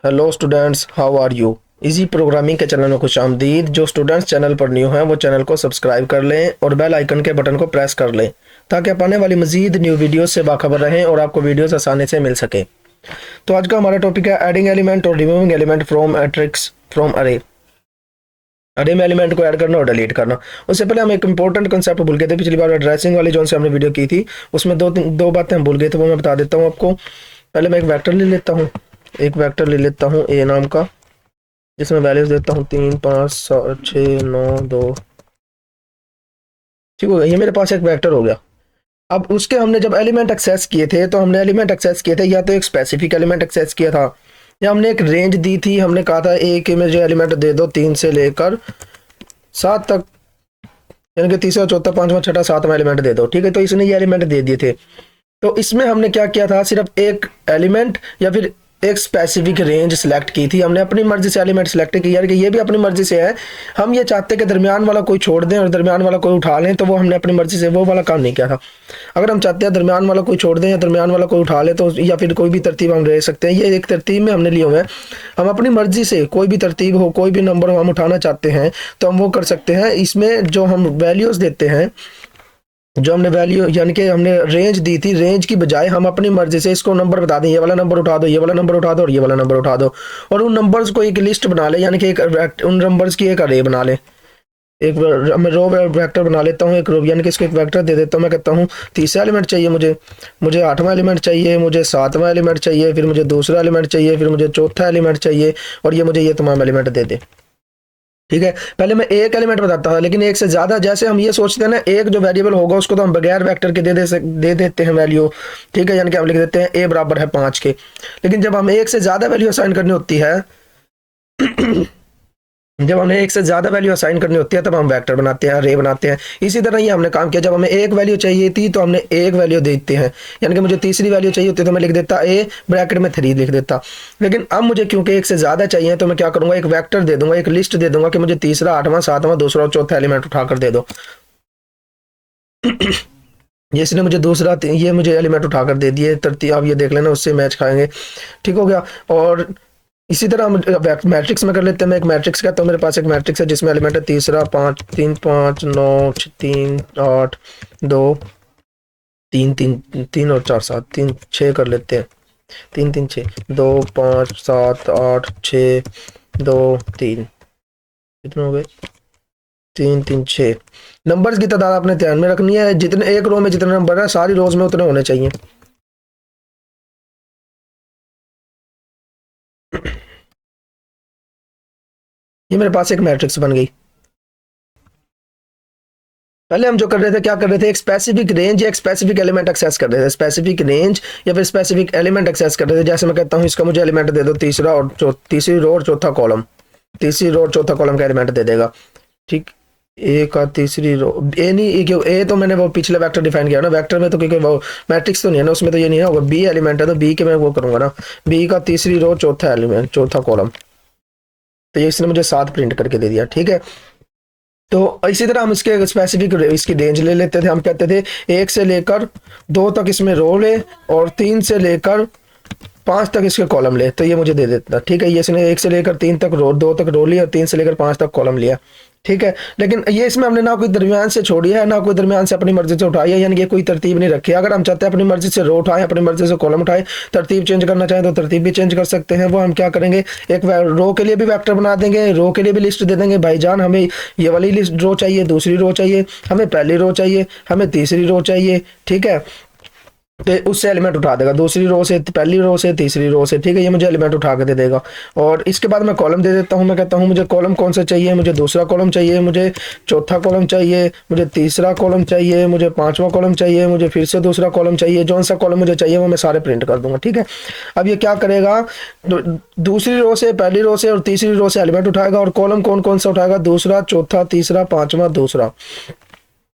Hello students, how are you. Easy programming के channel में खुश आमदीद। जो स्टूडेंट्स चैनल पर न्यू हैं वो चैनल को सब्सक्राइब कर लें और बेल आइकन के बटन को प्रेस कर लें ताकि आप आने वाली मजीद न्यू वीडियोस से बाखबर रहें और आपको वीडियोस आसानी से मिल सके। तो आज का हमारा टॉपिक है एडिंग एलिमेंट और removing element from matrix from अरे। अरे में एलिमेंट को ऐड करना और डिलीट करना। उससे पहले हम एक इंपॉर्टेंट कंसेप्ट भूल गए थे पिछली बार एड्रेसिंग वाली जो से हमने वीडियो की थी, उसमें दो बातें हम भूल गए थे, वो मैं बता देता हूँ आपको। पहले मैं एक वेक्टर ले लेता हूँ, ए नाम का, जिसमें वैल्यूज देता हूँ 3 5 7 6 9 2। ठीक हो गया, ये मेरे पास एक वेक्टर हो गया। अब उसके हमने जब एलिमेंट एक्सेस किए थे तो हमने एलिमेंट एक्सेस किए थे या तो एक स्पेसिफिक एलिमेंट एक्सेस किया था या हमने एक रेंज दी थी। हमने कहा था एक इमेज एलिमेंट दे दो 3 से लेकर 7 तक, यानी कि तीसरा चौथा पांचवा छठा सातवां एलिमेंट दे दो। ठीक है, तो इसने ये एलिमेंट दे दिए थे। तो इसमें हमने क्या किया था, सिर्फ एक एलिमेंट या फिर एक स्पेसिफिक रेंज सेलेक्ट की थी। हमने अपनी मर्जी से एलिमेंट सेलेक्ट किया, यानी कि ये भी अपनी मर्जी से है। हम ये चाहते कि दरमियान वाला कोई छोड़ दें और दरमियान वाला कोई उठा लें, तो वो हमने अपनी मर्जी से वो वाला काम नहीं किया था। अगर हम चाहते हैं दरमियान वाला कोई छोड़ दें या दरमियान वाला कोई उठा ले, तो या फिर कोई भी तरतीब हम ले सकते हैं। ये एक तरतीब में हमने लिए हुए हैं। हम अपनी मर्जी से कोई भी तरतीब हो, कोई भी नंबर हो, हम उठाना चाहते हैं तो हम वो कर सकते हैं। इसमें जो हम वैल्यूज़ देते हैं, जो हमने वैल्यू यानी कि हमने रेंज दी थी, रेंज की बजाय हम अपनी मर्जी से इसको नंबर बता दें, ये वाला नंबर उठा दो, ये वाला नंबर उठा दो और ये वाला नंबर उठा दो, और उन नंबर्स को एक लिस्ट बना ले, यानी कि उन नंबर्स की एक अरे बना ले। एक मैं रो वेक्टर बना लेता हूँ, एक रो यानी कि इसको एक वेक्टर दे देता हूँ। मैं कहता हूँ तीसरा एलिमेंट चाहिए मुझे 8वां एलिमेंट चाहिए, मुझे 7वां एलिमेंट चाहिए, फिर मुझे दूसरा एलिमेंट चाहिए, फिर मुझे चौथा एलिमेंट चाहिए, और ये मुझे ये तमाम एलिमेंट दे दे। ठीक है, पहले मैं एक एलिमेंट बताता था, लेकिन एक से ज्यादा, जैसे हम ये सोचते हैं ना, एक जो वेरिएबल होगा उसको तो हम बगैर वेक्टर के दे देते हैं वैल्यू। ठीक है, यानी कि हम लिख देते हैं ए बराबर है 5 के। लेकिन जब हम एक से ज्यादा वैल्यू असाइन करनी होती है जब हमें एक से ज्यादा वैल्यू असाइन करनी होती है तब हम वेक्टर बनाते हैं, अरे बनाते हैं। इसी तरह ये हमने काम किया। जब हमें एक वैल्यू चाहिए थी तो हमने एक वैल्यू देते हैं, यानी कि मुझे तीसरी वैल्यू चाहिए होती है तो मैं लिख देता ए ब्रैकेट में 3 लिख देता। लेकिन अब मुझे क्योंकि एक से ज्यादा चाहिए तो मैं क्या करूंगा, एक वेक्टर दे दूंगा, एक लिस्ट दे दूंगा कि मुझे तीसरा 8वां 7वां दूसरा और चौथा एलिमेंट उठाकर दे दो। इसने मुझे ये मुझे एलिमेंट उठाकर दे दिए। तरतीब आप ये देख लेना, उससे मैच खाएंगे। ठीक हो गया। और इसी तरह हम मैट्रिक्स में कर लेते हैं। मैं एक मैट्रिक्स कहता हूँ, मेरे पास एक मैट्रिक्स है जिसमें एलिमेंट है तीसरा 5 3 5 9 3 8 2 3 3 3 और 4 7 3 6 कर लेते हैं। 3 3 6 2 5 7 8 6 2 3, कितने हो गए, 3 3 6। नंबर्स की तादाद आपने ध्यान में रखनी है। जितने एक रो में जितने नंबर है सारी रोज में उतने होने चाहिए। ये मेरे पास एक मैट्रिक्स बन गई। पहले हम जो कर रहे थे, क्या कर रहे थे, एक स्पेसिफिक रेंज या एक स्पेसिफिक एलिमेंट एक्सेस कर रहे थे। स्पेसिफिक रेंज या फिर स्पेसिफिक एलिमेंट एक्सेस कर रहे थे। जैसे मैं कहता हूँ इसका मुझे एलिमेंट दे दो तीसरा और तीसरी रो और चौथा कॉलम, तीसरी रो और चौथा कॉलम का एलिमेंट दे देगा। ठीक, ए का तीसरी रो, ए नहीं, क्यों ए तो मैंने वो पिछले वेक्टर डिफाइन किया ना, वेक्टर में तो क्योंकि वो मैट्रिक्स तो नहीं है ना, उसमें तो ये नहीं है। बी एलिमेंट है तो बी के मैं वो करूंगा ना, बी का तीसरी रो चौथा एलिमेंट चौथा कॉलम। तो ये इसने मुझे 7 प्रिंट करके दे दिया। ठीक है, तो इसी तरह हम इसके स्पेसिफिक इसकी रेंज ले लेते थे। हम कहते थे 1 से लेकर 2 तक इसमें रो ले और 3 से लेकर 5 तक इसके कॉलम ले, तो ये मुझे दे देता। ठीक है, ये इसने 1 से लेकर 3 तक रो 2 तक रो लिया और 3 से लेकर 5 तक कॉलम लिया। ठीक है, लेकिन ये इसमें हमने ना कोई दरमियान से छोड़ी है ना कोई दरमियान से अपनी मर्जी से उठाई है, यानी कि कोई तरतीब नहीं रखी है। अगर हम चाहते हैं अपनी मर्जी से रो उठाएं, अपनी मर्जी से कॉलम उठाएं, तरतीब चेंज करना चाहें तो तरतीब भी चेंज कर सकते हैं। वो हम क्या करेंगे, एक रो के लिए भी वेक्टर बना देंगे, रो के लिए भी लिस्ट दे देंगे। भाईजान हमें ये वाली लिस्ट रो चाहिए, दूसरी रो चाहिए, हमें पहली रो चाहिए, हमें तीसरी रो चाहिए। ठीक है, तो उससे एलिमेंट उठा देगा, दूसरी रो से, पहली रो से, तीसरी रो से। ठीक है, ये मुझे एलिमेंट उठा के दे देगा। और इसके बाद मैं कॉलम दे देता हूँ। मैं कहता हूँ मुझे कॉलम कौन सा चाहिए, मुझे दूसरा कॉलम चाहिए, मुझे चौथा कॉलम चाहिए, मुझे तीसरा कॉलम चाहिए, मुझे 5वां कॉलम चाहिए, मुझे फिर से दूसरा कॉलम चाहिए। जौन सा कॉलम मुझे चाहिए वो मैं सारे प्रिंट कर दूंगा। ठीक है, अब ये क्या करेगा, दूसरी रो से, पहली रो से और तीसरी रो से एलिमेंट उठाएगा। और कॉलम कौन कौन सा उठाएगा, दूसरा, चौथा, तीसरा, 5वां, दूसरा।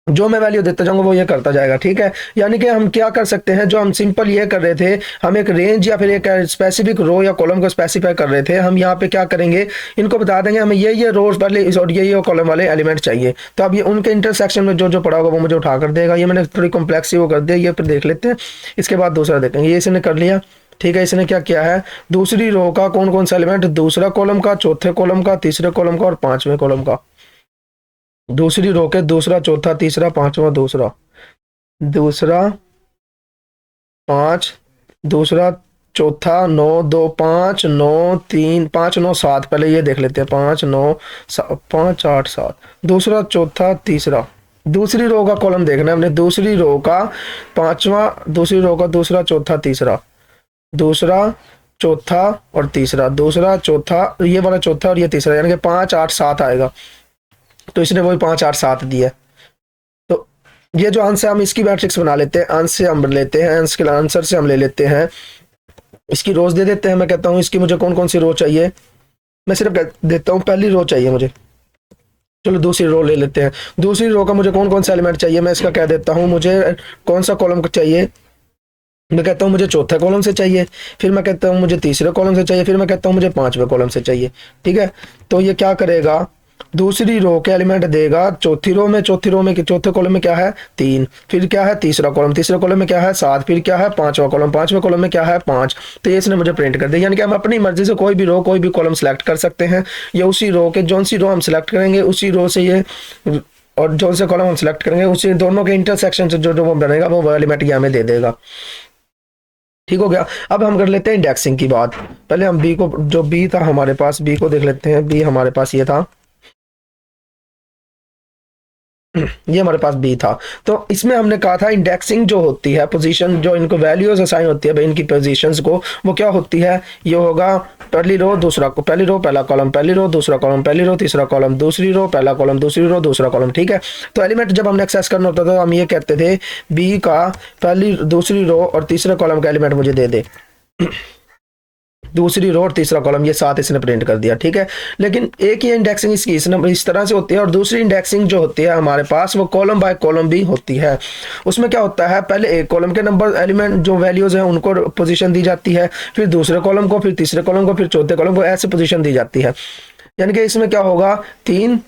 जो मैं वैल्यू देता जाऊंगा वो ये करता जाएगा। ठीक है, यानी कि हम क्या कर सकते हैं, जो हम सिंपल ये कर रहे थे, हम एक रेंज या फिर एक स्पेसिफिक रो या कॉलम को स्पेसिफाई कर रहे थे, हम यहाँ पे क्या करेंगे, इनको बता देंगे हमें ये रोज वाले और ये कॉलम वाले एलिमेंट चाहिए। तो अब ये उनके इंटरसेक्शन में जो जो पड़ा होगा वो मुझे उठा कर देगा। ये मैंने थोड़ी कॉम्प्लेक्स वो कर दिया, ये फिर देख लेते हैं। इसके बाद दूसरा देखेंगे, ये इसने कर लिया। ठीक है, इसने क्या किया है, दूसरी रो का कौन कौन सा एलिमेंट, दूसरा कॉलम का, चौथे कॉलम का, तीसरे कॉलम का और पांचवें कॉलम का। दूसरी रो के दूसरा, चौथा, तीसरा, पांचवा, दूसरा, दूसरा, पांच, दूसरा, चौथा, 9 2 5 9 3 5 9 7, पहले ये देख लेते हैं, 5 9 5 8 7, दूसरा, चौथा, तीसरा। दूसरी रो का कॉलम देखना है हमने, दूसरी रो का पांचवा, दूसरी रो का दूसरा, चौथा, तीसरा, दूसरा, चौथा और तीसरा, दूसरा, चौथा, ये वाला चौथा और ये तीसरा, यानी कि 5 8 7 आएगा। तो इसने वही 5 8 7 दिया। तो ये जो आंसर, हम इसकी मैट्रिक्स बना लेते हैं, अंश से हम लेते हैं, अंश के आंसर से हम ले लेते हैं, इसकी रोज दे देते हैं। मैं कहता हूँ इसकी मुझे कौन कौन सी रो चाहिए, मैं सिर्फ देता हूँ पहली रो चाहिए मुझे। चलो दूसरी रो ले लेते हैं। दूसरी रो का मुझे कौन कौन सा एलिमेंट चाहिए, मैं इसका कह देता हूँ, मुझे कौन सा कॉलम चाहिए, मैं कहता हूँ मुझे चौथे कॉलम से चाहिए, फिर मैं कहता हूँ मुझे तीसरे कॉलम से चाहिए, फिर मैं कहता हूँ मुझे पांचवें कॉलम से चाहिए। ठीक है, तो ये क्या करेगा, दूसरी रो के एलिमेंट देगा चौथी रो में, चौथी रो में चौथे कॉलम में क्या है 3, फिर क्या है तीसरा कॉलम, तीसरे कॉलम में क्या है 7, फिर क्या है पांचवा कॉलम, पांचवें कॉलम में क्या है 5। तो ये इसने मुझे प्रिंट कर दिया, यानी कि हम अपनी मर्जी से कोई भी रो, कोई भी कॉलम सेलेक्ट कर सकते हैं, या उसी रो के जो सी रो हम सेलेक्ट करेंगे उसी रो से ये, और जो से कॉलम हम सेलेक्ट करेंगे उसी दोनों के इंटरसेक्शन से जो जो वो बनेगा वो एलिमेंट ये हमें दे देगा। ठीक हो गया। अब हम कर लेते हैं इंडेक्सिंग की बात। पहले हम बी को, जो बी था हमारे पास, बी को देख लेते हैं। बी हमारे पास ये था, ये हमारे पास बी था। तो इसमें हमने कहा था इंडेक्सिंग जो होती है, पोजीशन जो इनको वैल्यूज असाइन होती है भाई इनकी पोजीशंस को, वो क्या होती है, ये होगा पहली रो दूसरा, पहली रो पहला कॉलम, पहली रो दूसरा कॉलम, पहली रो तीसरा कॉलम, दूसरी रो पहला कॉलम, दूसरी रो दूसरा कॉलम। ठीक है, तो एलिमेंट जब हमने एक्सेस करना होता था तो हम ये कहते थे बी का पहली, दूसरी रो और तीसरे कॉलम का एलिमेंट मुझे दे दे। दूसरी रो और तीसरा कॉलम, ये साथ इसने प्रिंट कर दिया। ठीक है, लेकिन एक ही इंडेक्सिंग इसकी इस तरह से होती है, और दूसरी इंडेक्सिंग जो होती है हमारे पास वो कॉलम बाय कॉलम भी होती है। उसमें क्या होता है, पहले एक कॉलम के नंबर एलिमेंट जो वैल्यूज हैं उनको पोजीशन दी जाती है, फिर दूसरे कॉलम को, फिर तीसरे कॉलम को, फिर चौथे कॉलम को, ऐसे पोजीशन दी जाती है। यानी कि इसमें क्या होगा, 3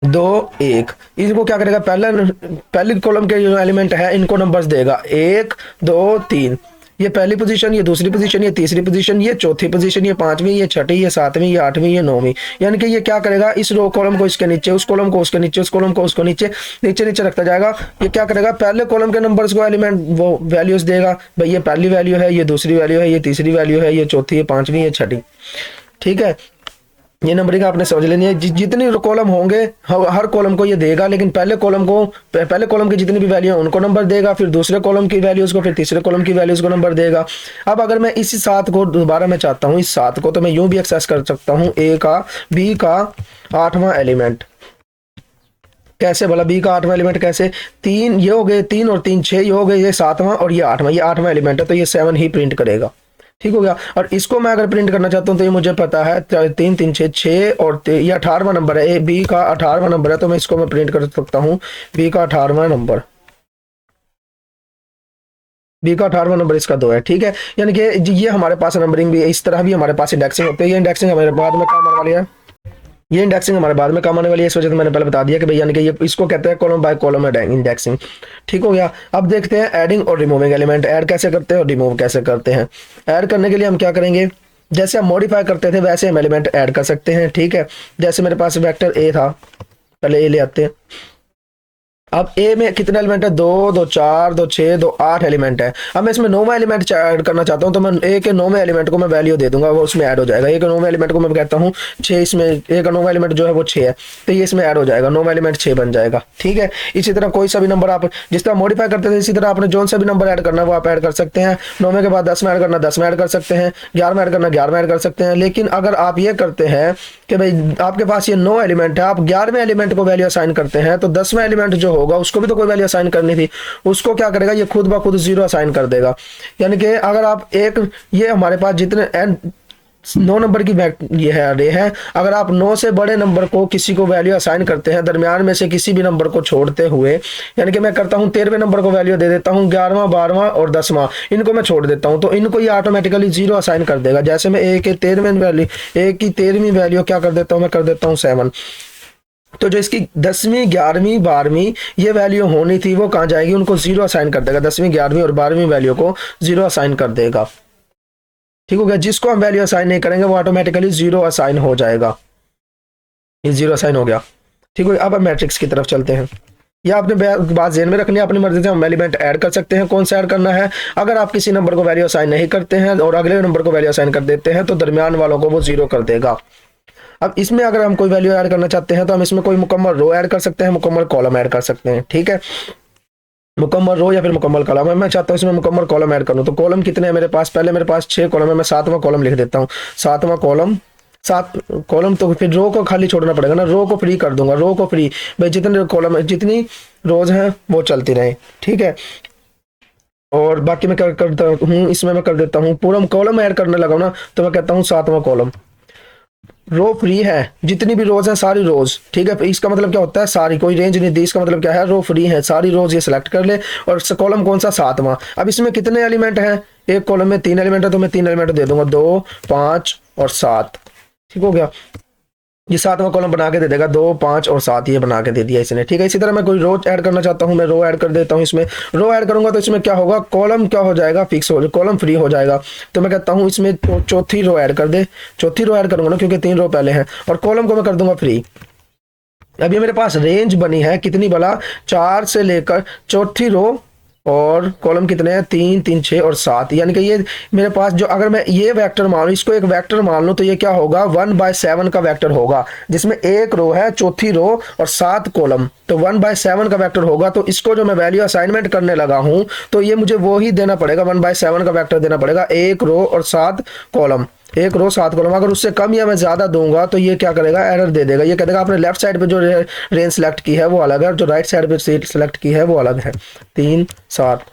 2 1, इसको क्या करेगा, पहले कॉलम के जो एलिमेंट है इनको नंबर्स देगा 1 2 3, ये पहली पोजीशन, ये दूसरी पोजीशन, ये तीसरी पोजीशन, ये चौथी पोजीशन, ये पांचवी, ये छठी, ये सातवीं, ये आठवीं, ये नौवीं। यानी कि ये क्या करेगा, इस रो कॉलम को इसके नीचे, उस कॉलम को उसके नीचे, उस कॉलम को उसको नीचे, नीचे नीचे रखता जाएगा। ये क्या करेगा, पहले कॉलम के नंबर्स को एलिमेंट वो वैल्यूज देगा, भाई ये पहली वैल्यू है, ये दूसरी वैल्यू है, ये तीसरी वैल्यू है, ये चौथी, ये पांचवी, ये छठी। ठीक है, ये नंबरिंग आपने समझ लेनी है। जितनी कॉलम होंगे हर कॉलम को ये देगा, लेकिन पहले कॉलम को, पहले कॉलम की जितनी भी वैल्यू है उनको नंबर देगा, फिर दूसरे कॉलम की वैल्यूज को, फिर तीसरे कॉलम की वैल्यूज को नंबर देगा। अब अगर मैं इसी 7 को दोबारा मैं चाहता हूँ, इस 7 को, तो मैं यूं भी एक्सेस कर सकता हूँ, ए का, बी का 8वां एलिमेंट। कैसे बोला, बी का 8वां एलिमेंट कैसे, 3 ये हो गए, 3 और 3 6, ये हो गए, ये 7वां और ये 8वां, ये 8वां एलिमेंट है, तो ये 7 ही प्रिंट करेगा। ठीक हो गया। और इसको मैं अगर प्रिंट करना चाहता हूं तो ये मुझे पता है 3 3 6 6 और ये 18वां नंबर है, बी का 18वां नंबर है, तो मैं इसको मैं प्रिंट कर सकता हूं, बी का 18वां नंबर, बी का 18वां नंबर इसका 2 है। ठीक है, यानी कि ये हमारे पास नंबरिंग भी है, इस तरह भी हमारे पास इंडेक्सिंग होती है। ये इंडेक्सिंग हमारे बाद में काम आने वाली है, ये इंडेक्सिंग हमारे बाद में काम आने वाली है, इस वजह से मैंने पहले बता दिया कि भाई यानी कि ये इसको कहते हैं कॉलम बाय कॉलम इंडेक्सिंग। ठीक हो गया। अब देखते हैं एडिंग और रिमूविंग एलिमेंट, ऐड कैसे करते हैं और रिमूव कैसे करते हैं। ऐड करने के लिए हम क्या करेंगे, जैसे हम मॉडिफाई करते थे वैसे हम एलिमेंट ऐड कर सकते हैं। ठीक है, जैसे मेरे पास वेक्टर ए था, पहले ए ले आते हैं। अब ए में कितने एलिमेंट है, 2 2 4 2 6 2 8 एलिमेंट है। अब मैं इसमें 9वां एलिमेंट ऐड करना चाहता हूं, तो मैं ए के 9वें एलिमेंट को मैं वैल्यू दे दूंगा, वो उसमें ऐड हो जाएगा। ए के 9वें एलिमेंट को मैं कहता हूं 6, इसमें ए का 9वां एलिमेंट जो है वो 6 है, तो ये इसमें ऐड हो जाएगा, 9वां एलिमेंट 6 बन जाएगा। ठीक है, इसी तरह कोई सा भी नंबर आप जिस तरह मॉडिफाई करते थे, इसी तरह आपने जो सा भी नंबर ऐड करना है वो आप ऐड कर सकते हैं। 9वें के बाद 10 में ऐड करना, 10 में ऐड कर सकते हैं, 11 में ऐड करना, 11 में ऐड कर सकते हैं। लेकिन अगर आप ये करते हैं कि भाई आपके पास ये 9 एलिमेंट है, आप 11वें एलिमेंट को वैल्यू असाइन करते हैं, तो 10वां एलिमेंट जो होगा उसको भी तो कोई वैल्यू असाइन करनी थी, उसको क्या करेगा, ये खुद ब खुद 0 असाइन कर देगा। यानी कि अगर आप एक, ये हमारे पास जितने 9 नंबर की ये है अरे है, अगर आप 9 से बड़े नंबर को किसी को वैल्यू असाइन करते हैं, दरमियान में से किसी भी नंबर को छोड़ते हुए, यानी कि मैं करता हूं 13वें नंबर को वैल्यू दे देता हूं, 11वां 12वां और 10वां इनको मैं छोड़ देता हूं, तो इनको ये ऑटोमेटिकली 0 असाइन कर देगा। जैसे मैं ए के 13वें वैल्यू, ए की 13वीं वैल्यू क्या कर देता हूं, मैं कर देता हूं 7, तो जो इसकी 10वीं 11वीं 12वीं ये वैल्यू होनी थी वो कहाँ जाएगी, उनको 0 असाइन कर देगा, 10वीं 11वीं और 12वीं वैल्यू को 0 असाइन कर देगा। ठीक हो गया। जिसको हम वैल्यू असाइन नहीं करेंगे वो ऑटोमेटिकली जीरो असाइन हो जाएगा, ये जीरो असाइन हो गया। ठीक है, अब हम मैट्रिक्स की तरफ चलते हैं। या आपने बात ध्यान में रखनी है, अपनी मर्जी से हम एलिमेंट ऐड कर सकते हैं। कौन सा ऐड करना है, अगर आप किसी नंबर को वैल्यू असाइन नहीं करते हैं और अगले नंबर को वैल्यू असाइन कर देते हैं तो दरमियान वालों को वो जीरो कर देगा। अब इसमें अगर हम कोई वैल्यू ऐड करना चाहते हैं तो हम इसमें कोई मुकम्मल रो ऐड कर सकते हैं, मुकम्मल कॉलम ऐड कर सकते हैं। ठीक है, मुकम्मल रो या फिर मुकम्मल कॉलम है। मैं चाहता हूँ इसमें मुकम्मल कॉलम ऐड करूँ, तो कॉलम कितने हैं मेरे पास, पहले मेरे पास 6 कॉलम है, मैं 7वां कॉलम लिख देता हूँ। 7वां कॉलम, 7 कॉलम, तो फिर रो को खाली छोड़ना पड़ेगा ना, रो को फ्री कर दूंगा, रो को फ्री, भाई जितने कॉलम जितनी रोज हैं वो चलती रहे। ठीक है, और बाकी मैं करता हूँ, इसमें मैं कर देता हूँ पूरा कॉलम ऐड करने लगा ना, तो मैं कहता हूँ 7वां कॉलम, रो फ्री है, जितनी भी रोज है सारी रोज। ठीक है, इसका मतलब क्या होता है, सारी, कोई रेंज नहीं दी, इसका मतलब क्या है, रो फ्री है, सारी रोज ये सिलेक्ट कर ले। और कॉलम कौन सा, 7वां। अब इसमें कितने एलिमेंट हैं, एक कॉलम में 3 एलिमेंट है, तो मैं 3 एलिमेंट दे दूंगा, 2, 5 और 7। ठीक हो गया, ये 7वां कॉलम बना के दे देगा, 2, 5 और 7 ये बना के दे दिया इसने। ठीक है, इसी तरह मैं कोई रो ऐड करना चाहता हूँ, मैं रो ऐड कर देता हूँ। इसमें रो ऐड करूंगा तो इसमें क्या होगा, कॉलम क्या हो जाएगा, फिक्स हो, कॉलम फ्री हो जाएगा। तो मैं कहता हूँ इसमें चौथी रो ऐड कर दे, चौथी रो ऐड करूंगा ना, क्योंकि 3 रो पहले हैं, और कॉलम को मैं कर दूंगा फ्री। अब ये मेरे पास रेंज बनी है कितनी भला, 4 से लेकर चौथी रो, और कॉलम कितने हैं, 3, 3, 6 और 7। यानी कि ये मेरे पास जो, अगर मैं ये वेक्टर मान लूँ, इसको एक वेक्टर मान लूँ, तो ये क्या होगा, 1/7 का वेक्टर होगा, जिसमें एक रो है, चौथी रो और 7 कॉलम, तो 1/7 का वेक्टर होगा। तो इसको जो मैं वैल्यू असाइनमेंट करने लगा हूँ, तो ये मुझे वो ही देना पड़ेगा, 1/7 का वेक्टर देना पड़ेगा, एक रो और 7 कॉलम, एक रो 7 कॉलम। अगर उससे कम या मैं ज्यादा दूंगा तो ये क्या करेगा, एरर दे देगा, ये कह देगा आपने लेफ्ट साइड पे जो रेंज सेलेक्ट की है वो अलग है, और जो राइट साइड पे सेलेक्ट की है वो अलग है। 3, 7।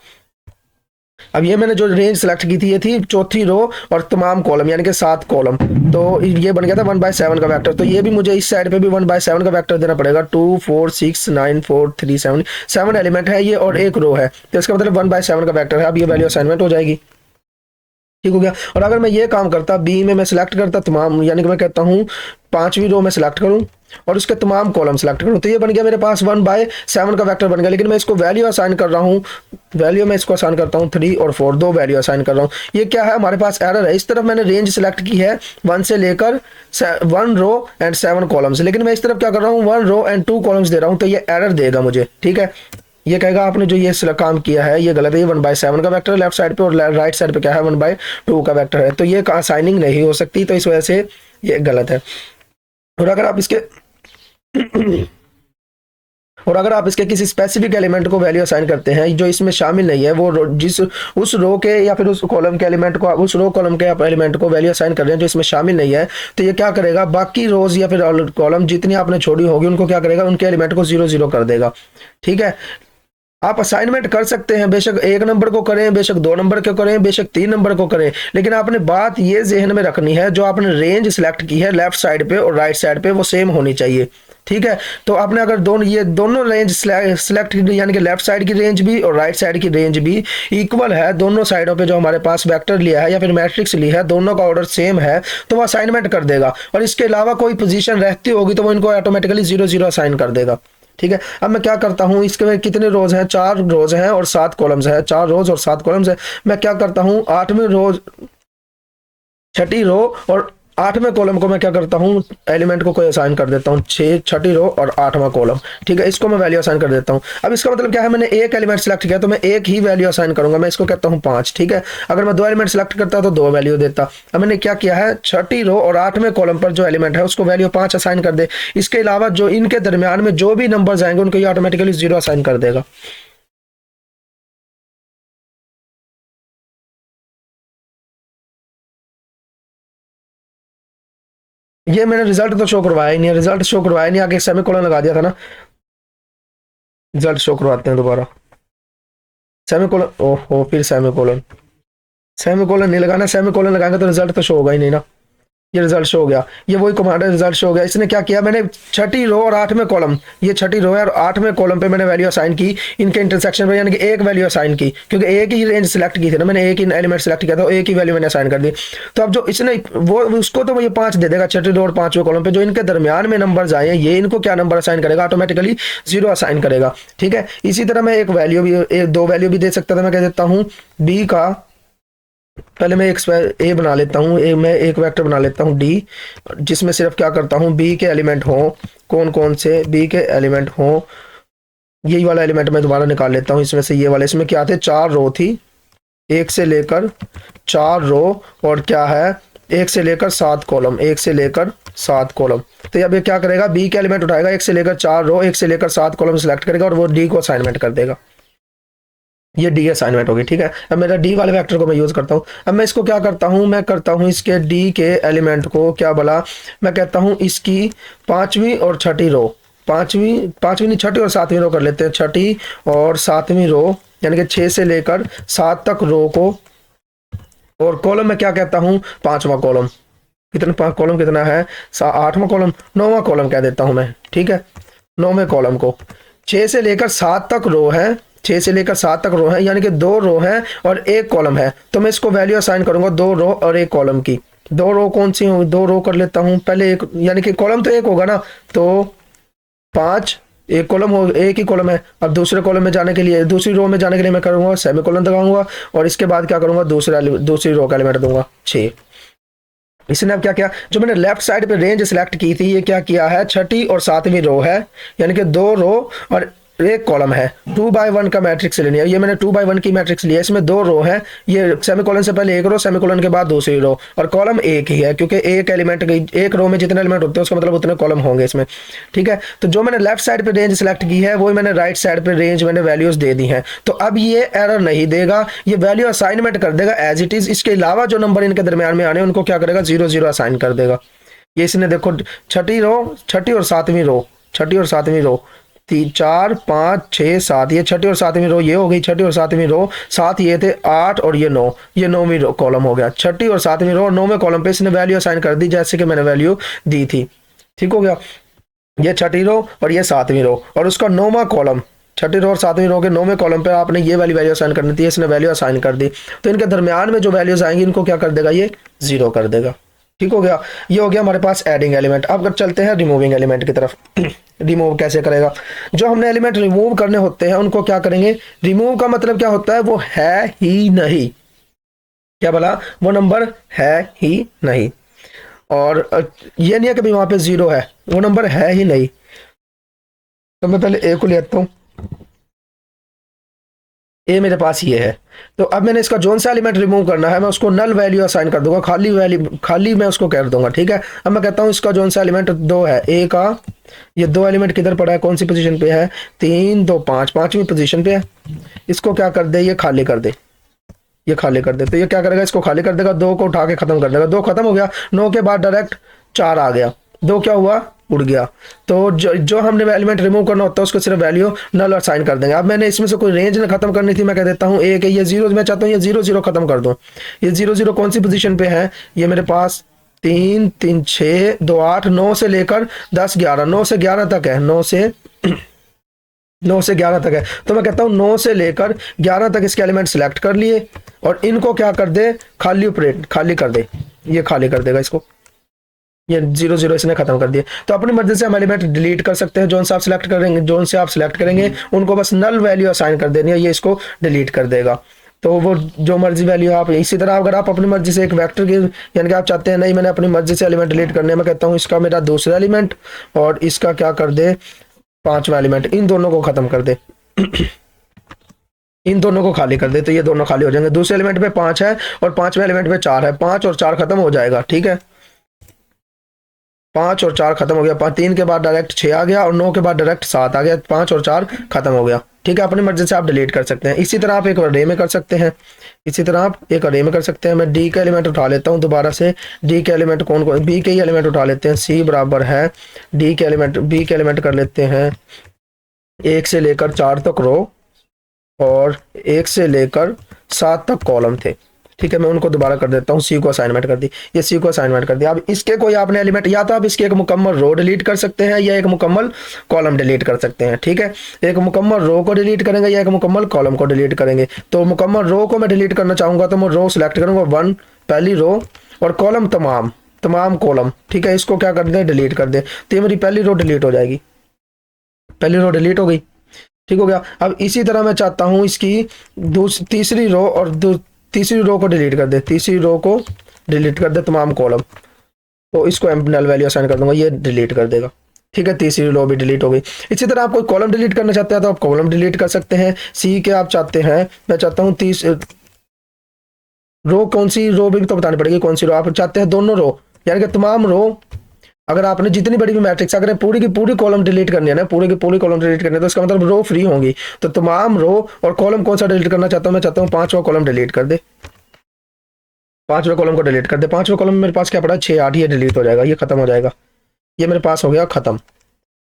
अब ये मैंने जो रेंज सेलेक्ट की थी, ये थी चौथी रो और तमाम कॉलम, यानी कि 7 कॉलम, तो ये बन गया था 1/7 का वेक्टर। तो ये भी मुझे इस साइड पे भी 1/7 का वेक्टर देना पड़ेगा, 2, 4, 6, 9, 4, 3, 7, 7 एलिमेंट है ये, और एक रो है, तो इसका मतलब 1/7 का वेक्टर है। अब ये वैल्यू असाइनमेंट हो जाएगी। ठीक हो गया। और अगर मैं ये काम करता, बी में मैं सिलेक्ट करता तमाम, यानी कि मैं कहता हूँ 5वीं रो में सिलेक्ट करूँ और उसके तमाम कॉलम सेलेक्ट करूँ, तो ये बन गया मेरे पास 1/7 का वेक्टर बन गया। लेकिन मैं इसको वैल्यू असाइन कर रहा हूँ, वैल्यू में इसको असाइन करता हूँ 3 और 4, 2 वैल्यू असाइन कर रहा हूँ। ये क्या है, हमारे पास एरर है। इस तरफ मैंने रेंज सेलेक्ट की है 1 से लेकर 1 रो एंड 7 कॉलम्स, लेकिन मैं इस तरफ क्या कर रहा हूँ, 1 रो एंड 2 कॉलम्स दे रहा हूँ, तो ये एरर देगा मुझे। ठीक है, ये कहेगा आपने जो ये काम किया है ये गलत है, ये 1/7 का वेक्टर है लेफ्ट साइड पे, और राइट साइड पे क्या है, 1/2 का वेक्टर है, तो ये असाइनिंग नहीं हो सकती, तो इस वजह से ये गलत है। और अगर आप इसके और अगर आप इसके किसी स्पेसिफिक एलिमेंट को वैल्यू असाइन करते हैं जो इसमें शामिल नहीं है, वो जिस उस रो के या फिर उस कॉलम के एलिमेंट को, उस रो कॉलम के एलिमेंट को वैल्यू असाइन कर रहे हैं जो इसमें शामिल नहीं है, तो ये क्या करेगा, बाकी रोज या फिर कॉलम जितनी आपने छोड़ी होगी उनको क्या करेगा, उनके एलिमेंट को 0, 0 कर देगा। ठीक है, आप असाइनमेंट कर सकते हैं, बेशक 1 नंबर को करें, बेशक 2 नंबर को करें, बेशक 3 नंबर को करें, लेकिन आपने बात ये जहन में रखनी है, जो आपने रेंज सिलेक्ट की है लेफ्ट साइड पे और राइट साइड पे वो सेम होनी चाहिए। ठीक है, तो आपने अगर ये दोनों रेंज सिलेक्ट की, यानी कि लेफ्ट साइड की रेंज भी और राइट साइड की रेंज भी इक्वल है, दोनों साइडों पे जो हमारे पास वेक्टर लिया है या फिर मैट्रिक्स ली है, दोनों का ऑर्डर सेम है, तो वो असाइनमेंट कर देगा। और इसके अलावा कोई पोजीशन रहती होगी तो वो इनको ऑटोमेटिकली 0, 0 असाइन कर देगा। ठीक है, अब मैं क्या करता हूं, इसके में कितने रोज हैं, 4 रोज हैं और 7 कॉलम्स हैं, 4 रोज और 7 कॉलम्स हैं। मैं क्या करता हूं, 8वें रोज, 6ठी रो और 8वें कॉलम को मैं क्या करता हूं, एलिमेंट को कोई असाइन कर देता हूं, 6ठी रो और 8वां कॉलम। ठीक है, इसको मैं वैल्यू असाइन कर देता हूं। अब इसका मतलब क्या है, मैंने एक एलिमेंट सेलेक्ट किया तो मैं एक ही वैल्यू असाइन करूंगा, मैं इसको कहता हूं 5। ठीक है, अगर मैं 2 एलिमेंट सेलेक्ट करता तो 2 वैल्यू देता। अब मैंने क्या किया है, 6ठी रो और 8वें कॉलम पर जो एलिमेंट है उसको वैल्यू 5 असाइन कर दे। इसके अलावा जो इनके दरमियान में जो भी नंबर आएंगे उनको ये ऑटोमेटिकली 0 असाइन कर देगा। ये मैंने रिजल्ट तो शो करवाया ही नहीं है, रिजल्ट शो करवाया नहीं, आगे सेमीकोलन लगा दिया था ना, रिजल्ट शो करवाते हैं दोबारा। सेमीकोलन, ओहो फिर सेमीकोलन, सेमीकोलन नहीं लगाना, सेमीकोलन लगाएंगे तो रिजल्ट तो शो होगा ही नहीं ना। ये रिजल्ट शो हो गया, ये वही कमांड है, रिजल्ट शो हो गया। इसने क्या किया, मैंने 6ठी रो और 8वें कॉलम, ये 6ठी रो है और 8वें कॉलम पे मैंने वैल्यू असाइन की इनके इंटरसेक्शन पे, यानी कि एक वैल्यू असाइन की, क्योंकि एक ही रेंज सेलेक्ट की थी ना, मैंने एक ही एलिमेंट सेलेक्ट किया था, एक ही वैल्यू मैंने असाइन कर दी। तो अब जो इसने वो उसको तो ये 5 दे देगा 6ठी रो और 5वें कॉलम पे, जो इनके दरमियान में नंबर आए हैं ये इनको क्या नंबर असाइन करेगा, ऑटोमेटिकली 0 असाइन करेगा। ठीक है, इसी तरह मैं एक वैल्यू भी, 2 वैल्यू भी दे सकता था, मैं कह देता हूँ बी का पहले मैं एक ए बना लेता हूँ, मैं एक वेक्टर बना लेता हूँ डी, जिसमें सिर्फ क्या करता हूँ, बी के एलिमेंट हो, कौन कौन से बी के एलिमेंट हो, यही वाला एलिमेंट मैं दोबारा निकाल लेता हूँ इसमें से, ये वाला, इसमें क्या थे, 4 रो थी, 1 से लेकर 4 रो, और क्या है, 1 से लेकर 7 कॉलम, 1 से लेकर 7 कॉलम। तो अब ये क्या करेगा, बी के एलिमेंट उठाएगा, 1 से लेकर 4 रो, 1 से लेकर 7 कॉलम सेलेक्ट करेगा और वो डी को असाइनमेंट कर देगा। ये डी असाइनमेंट होगी, ठीक है। अब मेरा डी वाले वेक्टर को मैं यूज करता हूँ। अब मैं इसको क्या करता हूँ, मैं करता हूँ इसके डी के एलिमेंट को क्या बोला, मैं कहता हूँ इसकी 5वीं और 6ठी रो, पांचवी नहीं, 6ठी और 7वीं रो कर लेते हैं, 6ठी और 7वीं रो, यानी कि 6 से लेकर 7 तक रो को, और कॉलम में क्या कहता हूँ, 5वां कॉलम, कितना कॉलम कितना है, 8वां कॉलम, 9वां कॉलम कह देता हूँ मैं, ठीक है। 9वें कॉलम को 6 से लेकर 7 तक रो है, 6 से लेकर 7 तक रो है, यानी कि 2 रो है और 1 कॉलम है, तो मैं इसको वैल्यू असाइन करूंगा 2 रो और 1 कॉलम की। 2 रो कौन सी होगी, 2 रो कर लेता हूँ पहले, एक यानी कि कॉलम तो 1 होगा ना, तो 5, एक कॉलम हो, एक ही कॉलम है। अब दूसरे कॉलम में जाने के लिए, दूसरी रो में जाने के लिए मैं करूंगा सेमी कॉलन लगाऊंगा, और इसके बाद क्या करूंगा, दूसरी रो का एलिमेंट दूंगा 6। इसने अब क्या किया, जो मैंने लेफ्ट साइड पे रेंज सिलेक्ट की थी, ये क्या किया है, 6ठी और 7वीं रो है, यानी कि 2 रो और 1 कॉलम है। 2x1 का मैट्रिक्स लेनी है, ये मैंने 2x1 की मैट्रिक्स लिया, इसमें 2 रो है, ये सेमीकोलन से पहले 1 रो, सेमीकोलन के बाद दूसरी रो, और कॉलम एक ही है, क्योंकि एक एलिमेंट, एक रो में जितने एलिमेंट होते हैं उसका मतलब उतने कॉलम होंगे इसमें, ठीक है। तो जो मैंने लेफ्ट साइड पे रेंज सिलेक्ट की है, वही मैंने राइट साइड पे रेंज मैंने वैल्यूज दे दी हैं। तो अब ये एरर नहीं देगा, ये वैल्यू असाइनमेंट कर देगा एज इट इज। इसके अलावा जो नंबर इनके दरमियान में आने उनको क्या करेगा, 0 0 असाइन कर देगा। ये इसने देखो, 6ठी रो, 6ठी और 7वीं रो, 6ठी और 7वीं रो, 3 4 5 6 7, ये 6ठी और 7वीं रो ये हो गई, 6ठी और 7वीं रो, 7 ये थे, 8 और ये 9, ये 9वीं कॉलम हो गया। 6ठी और 7वीं रो और 9वें कॉलम पे इसने वैल्यू असाइन कर दी, जैसे कि मैंने वैल्यू दी थी, ठीक हो गया। ये 6ठी रो और ये 7वीं रो, और उसका 9वां कॉलम, 6ठी रो और 7वीं रो के 9वें कॉलम पे आपने ये वाली वैल्यू असाइन करनी थी, इसने वैल्यू असाइन कर दी। तो इनके दरमियान में जो वैल्यूज आएंगी इनको क्या कर देगा, ये 0 कर देगा, ठीक हो गया। ये हो गया हमारे पास एडिंग एलिमेंट। अब चलते हैं रिमूविंग एलिमेंट की तरफ। रिमूव कैसे करेगा, जो हमने एलिमेंट रिमूव करने होते हैं उनको क्या करेंगे, रिमूव का मतलब क्या होता है, वो है ही नहीं, क्या बोला, वो नंबर है ही नहीं, और ये नहीं है कि वहां पे 0 है, वो नंबर है ही नहीं। तो मैं पहले ए को लेता हूं, ए मेरे पास ये है। तो अब मैंने इसका जोन सा एलिमेंट रिमूव करना है, मैं उसको नल वैल्यू असाइन कर दूंगा, खाली वैल्यू, खाली मैं उसको कर दूंगा, ठीक है। अब मैं कहता हूं इसका जोन सा एलिमेंट 2 है, ए का ये 2 एलिमेंट किधर पड़ा है, कौन सी पोजीशन पे है, 3 2 5, 5वीं पोजीशन पे है। इसको क्या कर दे, ये खाली कर दे, ये खाली कर दे। तो ये क्या करेगा, इसको खाली कर देगा, 2 को उठा के खत्म कर देगा, 2 खत्म हो गया, 9 के बाद डायरेक्ट 4 आ गया, 2 क्या हुआ, उड़ गया। तो जो हमने एलिमेंट रिमूव करना होता है उसको सिर्फ वैल्यू नल असाइन कर देंगे। अब मैंने इसमें से कोई रेंज ना खत्म करनी थी, मैं कह देता हूँ एक, ये 0, मैं चाहता हूँ ये 0 0 खत्म कर दूं। ये 0 0 कौन सी पोजीशन पे है, ये मेरे पास 3 3 6 2 8, 9 से लेकर 10 11, 9 से 11 तक है, 9 से 11 तक है। तो मैं कहता हूँ 9 से लेकर 11 तक इसके एलिमेंट सिलेक्ट कर लिए, और इनको क्या कर दे, खाली ऑपरेट, खाली कर दे, ये खाली कर देगा इसको, ये 0 0 इसने खत्म कर दिया। तो अपनी मर्जी से हम एलिमेंट डिलीट कर सकते हैं, जोन से आप सिलेक्ट करेंगे, जोन से आप सिलेक्ट करेंगे उनको बस नल वैल्यू असाइन कर देनी है, ये इसको डिलीट कर देगा। तो वो जो मर्जी वैल्यू आप, इसी तरह अगर आप अपनी मर्जी से एक वेक्टर की, यानी कि आप चाहते हैं नहीं मैंने अपनी मर्जी से एलिमेंट डिलीट करने, मैं कहता हूँ इसका मेरा दूसरा एलिमेंट और इसका क्या कर दे, 5वां एलिमेंट, इन दोनों को खत्म कर दे। इन दोनों को खाली कर दे, तो ये दोनों खाली हो जाएंगे। दूसरे एलिमेंट पे 5 है और 5वें एलिमेंट पे 4 है, 5 और 4 खत्म हो जाएगा, ठीक है। 5 और 4 खत्म हो गया, 3 के बाद डायरेक्ट 6 आ गया और 9 के बाद डायरेक्ट 7 आ गया, 5 और 4 खत्म हो गया, ठीक है। अपनी मर्जी से आप डिलीट कर सकते हैं। इसी तरह आप एक अरे में कर सकते हैं, इसी तरह आप एक अरे में कर सकते हैं। मैं डी का एलिमेंट उठा लेता हूं दोबारा से, डी के एलिमेंट कौन कौन, बी के ही एलिमेंट उठा लेते हैं, सी बराबर है डी के एलिमेंट, बी के एलिमेंट कर लेते हैं 1 से लेकर 4 तक रो और 1 से लेकर 7 तक कॉलम थे, ठीक है। मैं उनको दोबारा कर देता हूँ, सी को असाइनमेंट कर दी, ये सी को असाइनमेंट कर दिया। अब इसके कोई आपने एलिमेंट, या तो आप इसके एक मुकम्मल रो डिलीट कर सकते हैं या एक मुकम्मल कॉलम डिलीट कर सकते हैं, ठीक है। एक मुकम्मल रो को डिलीट करेंगे या एक मुकम्मल कॉलम को डिलीट करेंगे। तो मुकम्मल रो को मैं डिलीट करना चाहूंगा तो मैं रो सिलेक्ट करूंगा 1 पहली रो, और कॉलम तमाम कॉलम, ठीक है। इसको क्या कर दें, डिलीट कर दें, तो ये मेरी पहली रो डिलीट हो जाएगी, पहली रो डिलीट हो गई, ठीक हो गया। अब इसी तरह मैं चाहता हूं इसकी तीसरी रो और तीसरी रो को डिलीट कर दे, तीसरी रो को डिलीट कर दे तमाम कॉलम, तो इसको नल वैल्यू असाइन कर दूंगा, ये डिलीट कर देगा। ठीक है, तीसरी रो भी डिलीट हो गई। इसी तरह आप कोई कॉलम डिलीट करना चाहते हैं तो आप कॉलम डिलीट कर सकते हैं। सी के आप चाहते हैं, मैं चाहता हूँ 30 रो, कौन सी रो भी तो बतानी पड़ेगी कौन सी रो आप चाहते हैं, दोनों रो, यानी कि तमाम रो। अगर आपने जितनी बड़ी भी मैट्रिक्स, अगर पूरी की पूरी कॉलम डिलीट करनी है ना, पूरी की पूरी कॉलम डिलीट करनी है, तो इसका मतलब रो फ्री होंगी। तो तमाम रो और कॉलम कौन सा डिलीट करना चाहता हूँ, मैं चाहता हूँ 5वां कॉलम डिलीट कर दे, 5वें कॉलम को डिलीट कर दे। 5वें कॉलम में मेरे पास क्या पड़ा है, 6 8, ये डिलीट हो जाएगा, ये खत्म हो जाएगा, ये मेरे पास हो गया खत्म।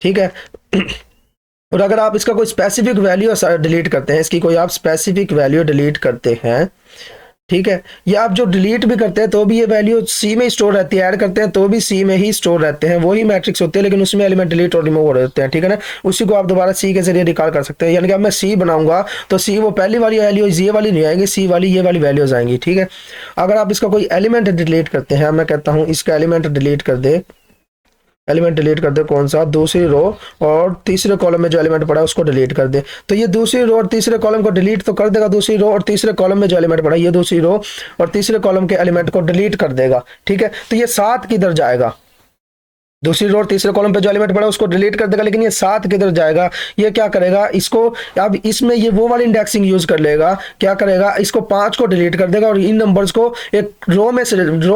ठीक है। और अगर आप इसका कोई स्पेसिफिक वैल्यू डिलीट करते हैं, इसकी कोई आप स्पेसिफिक वैल्यू डिलीट करते हैं, ठीक है, या आप जो डिलीट भी करते हैं तो भी ये वैल्यू सी में स्टोर रहती है, ऐड करते हैं तो भी सी में ही स्टोर रहते हैं, वही मैट्रिक्स होते हैं लेकिन उसमें एलिमेंट डिलीट और रिमूव हो रहते हैं। ठीक है ना, उसी को आप दोबारा सी के जरिए रिकॉल कर सकते हैं। यानी कि अब मैं सी बनाऊंगा तो सी वो पहली वाली वैल्यूज ये वाली नहीं आएंगी, सी वाली ये वाली वैल्यूज आएंगी। ठीक है, अगर आप इसका कोई एलिमेंट डिलीट करते हैं, मैं कहता हूँ इसका एलिमेंट डिलीट कर दे, एलिमेंट डिलीट कर दे कौन सा, दूसरी रो और तीसरे कॉलम में जो एलिमेंट पड़ा है उसको डिलीट कर दे, तो ये दूसरी रो और तीसरे कॉलम को डिलीट तो कर देगा, दूसरी रो और तीसरे कॉलम में जो एलिमेंट पड़ा है ये दूसरी रो और तीसरे कॉलम के एलिमेंट को डिलीट कर देगा। ठीक है, तो ये 7 किधर जाएगा, दूसरी रो और तीसरे कॉलम पे जो एलिमेंट पड़ा है उसको डिलीट कर देगा, लेकिन ये 7 किधर जाएगा, ये क्या करेगा, इसको अब इसमें ये वो वाली इंडेक्सिंग यूज कर लेगा, क्या करेगा, इसको 5 को डिलीट कर देगा और इन नंबर्स को एक रो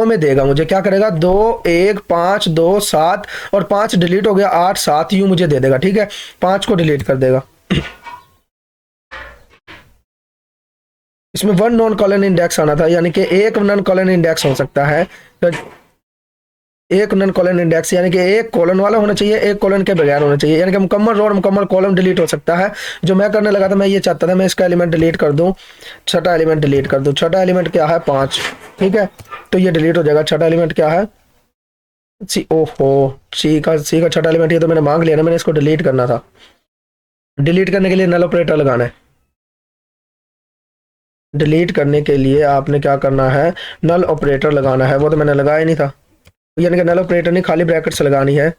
में देगा मुझे, क्या करेगा 2 1 5 2 7 और 5 डिलीट हो गया 8 7 यूं मुझे दे देगा। ठीक है, 5 को डिलीट कर देगा। इसमें 1 नॉन कॉलन इंडेक्स आना था, यानी कि एक नॉन कॉलन इंडेक्स हो सकता है, एक नॉन कॉलन इंडेक्स, यानी कि एक कॉलन वाला होना चाहिए, एक कॉलन के बगैर होना चाहिए, यानी कि मुकम्मल रो और मुकम्मल कॉलम डिलीट हो सकता है। जो मैं करने लगा था, मैं ये चाहता था मैं इसका एलिमेंट डिलीट कर दूं, छठा एलिमेंट डिलीट कर दूं। छठा एलिमेंट क्या है, 5। ठीक है, तो ये डिलीट हो जाएगा। छठा एलिमेंट क्या है, सी, ओहो, सी का छठा एलिमेंट, ये तो मैंने मांग लिया ना, मैंने इसको डिलीट करना था। डिलीट करने के लिए नल ऑपरेटर लगाना है, डिलीट करने के लिए आपने क्या करना है, नल ऑपरेटर लगाना है, वो तो मैंने लगाया नहीं था, यानी कि नल ऑपरेटर नहीं, खाली ब्रैकेट्स लगानी है।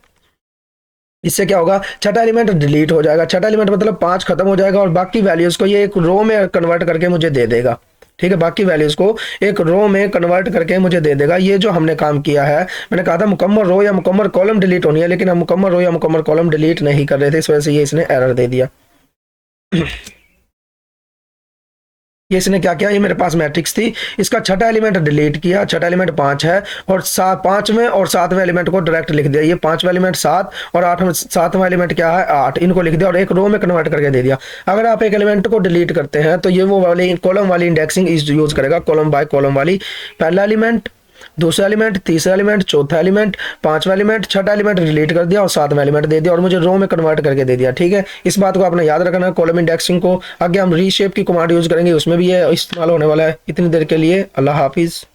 इससे क्या होगा, छठा एलिमेंट डिलीट हो जाएगा, छठा एलिमेंट मतलब 5 खत्म हो जाएगा और बाकी वैल्यूज को ये एक रो में कन्वर्ट करके मुझे दे देगा। ठीक है, बाकी वैल्यूज को एक रो में कन्वर्ट करके मुझे दे देगा। ये जो हमने काम किया है, मैंने कहा था मुकम्मल रो या मुकम्मल कॉलम डिलीट होनी है, लेकिन हम मुकम्मल रो या मुकम्मल कॉलम डिलीट नहीं कर रहे थे, इस वजह से ये इसने एरर दे दिया। ये इसने क्या किया, ये मेरे पास मैट्रिक्स थी, इसका छठा एलिमेंट डिलीट किया, छठा एलिमेंट 5 है और 5वें और 7वें एलिमेंट को डायरेक्ट लिख दिया। ये 5वां एलिमेंट 7 और 7वां एलिमेंट क्या है 8, इनको लिख दिया और एक रो में कन्वर्ट करके दे दिया। अगर आप एक एलिमेंट को डिलीट करते हैं तो ये वो वाली कॉलम वाली इंडेक्सिंग यूज करेगा, कॉलम बाय कॉलम वाली, पहला एलिमेंट, दूसरा एलिमेंट, तीसरा एलिमेंट, चौथा एलिमेंट, 5वां एलिमेंट, छठा एलिमेंट डिलीट कर दिया और 7वां एलिमेंट दे दिया और मुझे रो में कन्वर्ट करके दे दिया। ठीक है, इस बात को आपने याद रखना है। कॉलम इंडेक्सिंग को आगे हम रीशेप की कमांड यूज करेंगे, उसमें भी ये इस्तेमाल होने वाला है। इतनी देर के लिए अल्लाह हाफिज।